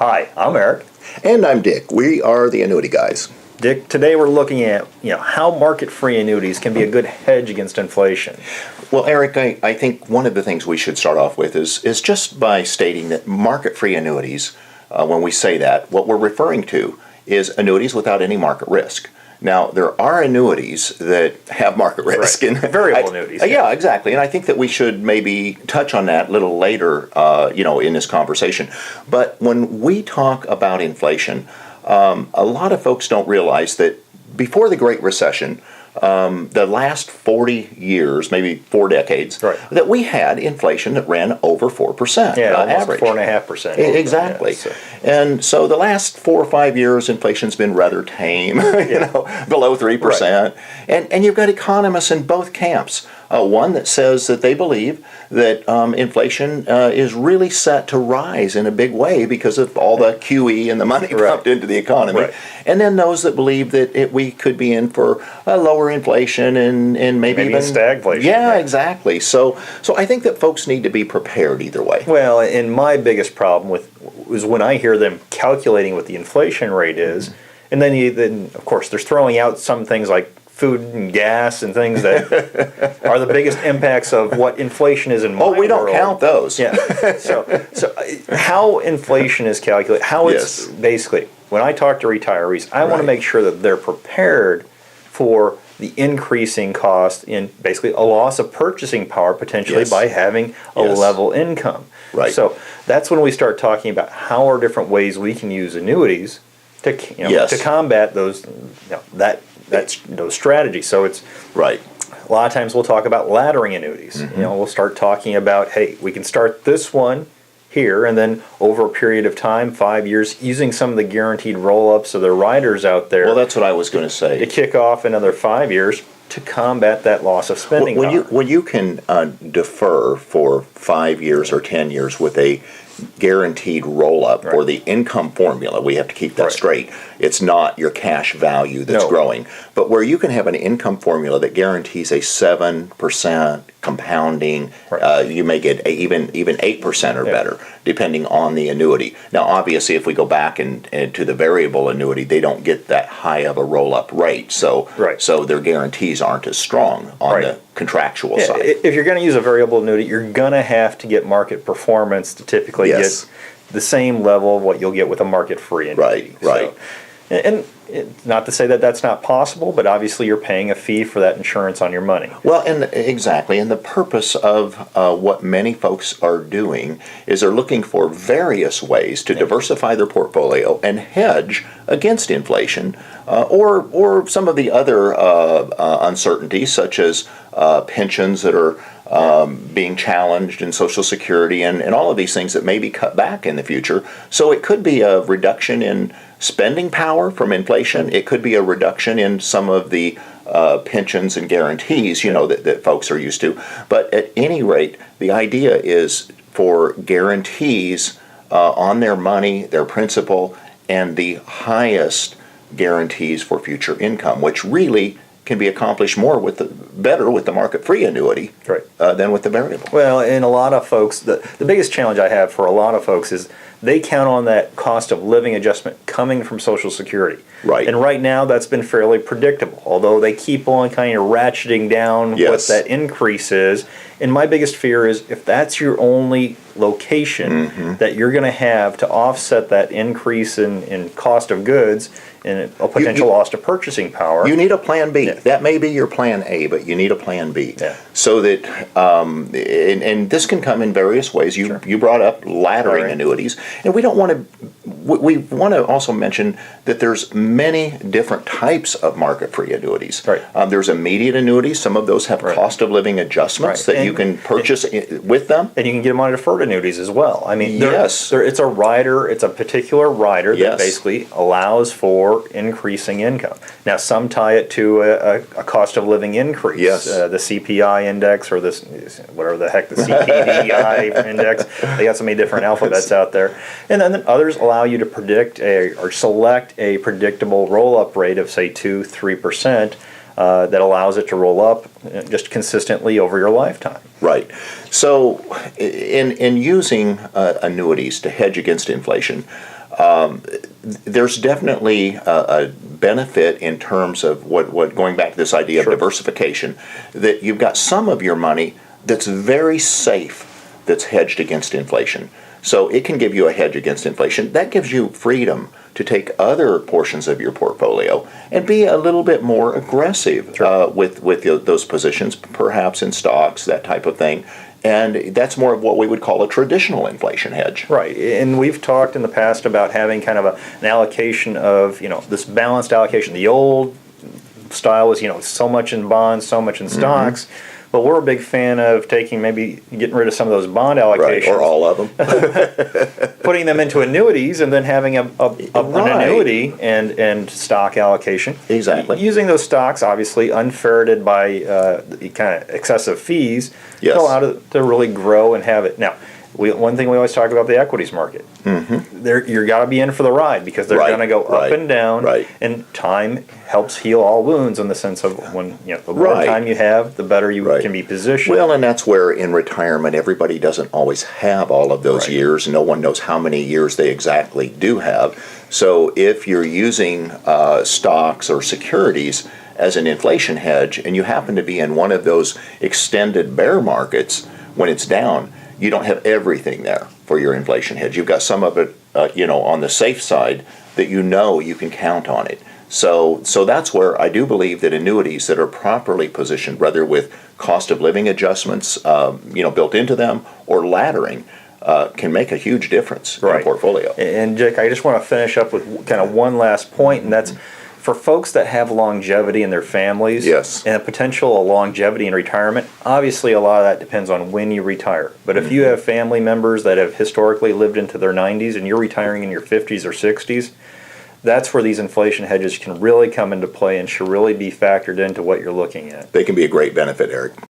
Hi, I'm Eric. And I'm Dick. We are the Annuity Guys. Dick, today we're looking at how market-free annuities can be a good hedge against inflation. Well, Eric, I think one of the things we should start off with is just by stating that market-free annuities, when we say that, what we're referring to is annuities without any market risk. Now, there are annuities that have market risk. Right. And variable annuities. Yeah, exactly. And I think that we should maybe touch on that a little later, in this conversation. But when we talk about inflation, a lot of folks don't realize that before the Great Recession, the last 40 years, maybe 4 decades, right, that we had inflation that ran over 4%. Yeah, almost average. 4.5%. Exactly. Yeah, and so the last 4 or 5 years, inflation's been rather tame, below 3%. Right. And you've got economists in both camps. One that says that they believe that inflation is really set to rise in a big way because of all the QE and the money pumped into the economy. Right. And then those that believe that we could be in for a lower inflation and maybe even stagflation. Yeah, exactly. So I think that folks need to be prepared either way. Well, and my biggest problem is when I hear them calculating what the inflation rate is, and then of course they're throwing out some things like food and gas and things that are the biggest impacts of what inflation is in my world. Oh, we don't count those. Yeah. So how inflation is calculated, how it's basically, when I talk to retirees, I want to make sure that they're prepared for the increasing cost in basically a loss of purchasing power potentially by having a level income. Right. So that's when we start talking about how are different ways we can use annuities to to combat those those strategies. So it's a lot of times we'll talk about laddering annuities. We'll start talking about, hey, we can start this one here, and then over a period of time, 5 years, using some of the guaranteed roll-ups of the riders out there. Well, that's what I was going to say. To kick off another 5 years to combat that loss of spending power. When you can defer for 5 years or 10 years with a guaranteed roll-up or the income formula, we have to keep that straight. It's not your cash value that's growing, but where you can have an income formula that guarantees a 7% compounding, you may get even 8% or better, depending on the annuity. Now, obviously, if we go back and to the variable annuity, they don't get that high of a roll-up rate, so their guarantees aren't as strong on the contractual side. If you're going to use a variable annuity, you're going to have to get market performance to typically get the same level of what you'll get with a market-free annuity. Right. And not to say that that's not possible, but obviously you're paying a fee for that insurance on your money. Well, and exactly, and the purpose of what many folks are doing is they're looking for various ways to diversify their portfolio and hedge against inflation or some of the other uncertainties, such as pensions that are being challenged in Social Security and all of these things that may be cut back in the future. So it could be a reduction in spending power from inflation. It could be a reduction in some of the pensions and guarantees, that folks are used to. But at any rate, the idea is for guarantees on their money, their principal, and the highest guarantees for future income, which really can be accomplished better with the market-free annuity than with the variable. Well, and a lot of folks, the biggest challenge I have for a lot of folks is they count on that cost of living adjustment coming from Social Security. Right. And right now that's been fairly predictable, although they keep on kind of ratcheting down what that increase is. And my biggest fear is if that's your only location that you're going to have to offset that increase in cost of goods and a potential loss of purchasing power. You need a plan B. That may be your plan A, but you need a plan B. So that, and this can come in various ways. You brought up laddering annuities, and we want to also mention that there's many different types of market-free annuities. There's immediate annuities. Some of those have cost of living adjustments that you can purchase with them. And you can get them on deferred annuities as well. I mean, it's a rider. It's a particular rider that basically allows for increasing income. Now, some tie it to a cost of living increase, the CPI index or this whatever the heck the CPDI index. They got so many different alphabets out there, and then others allow you to predict or select a predictable roll-up rate of say 2-3%. That allows it to roll up just consistently over your lifetime. Right. So, in using annuities to hedge against inflation, There's definitely a benefit in terms of what going back to this idea of diversification, that you've got some of your money that's very safe, that's hedged against inflation. So it can give you a hedge against inflation. That gives you freedom to take other portions of your portfolio and be a little bit more aggressive with those positions, perhaps in stocks, that type of thing. And that's more of what we would call a traditional inflation hedge. Right, and we've talked in the past about having kind of an allocation of, this balanced allocation. The old style was, so much in bonds, so much in stocks. But we're a big fan of maybe getting rid of some of those bond allocations. Right, or all of them. Putting them into annuities and then having an annuity and stock allocation. Exactly. Using those stocks, obviously, unferreted by kind of excessive fees, to allow it to really grow and have it. Now, one thing we always talk about the equities market. You're got to be in for the ride, because they're going to go up and down, and time helps heal all wounds, in the sense of when the more time you have, the better you can be positioned. Well, and that's where in retirement everybody doesn't always have all of those years. No one knows how many years they exactly do have. So if you're using stocks or securities as an inflation hedge, and you happen to be in one of those extended bear markets when it's down, you don't have everything there for your inflation hedge. You've got some of it, on the safe side, that you can count on it. So that's where I do believe that annuities that are properly positioned, whether with cost of living adjustments, built into them, or laddering, can make a huge difference in a portfolio. And Jake, I just want to finish up with kind of one last point, and that's for folks that have longevity in their families, and a potential of longevity in retirement. Obviously, a lot of that depends on when you retire. But if you have family members that have historically lived into their 90s and you're retiring in your 50s or 60s, that's where these inflation hedges can really come into play and should really be factored into what you're looking at. They can be a great benefit, Eric.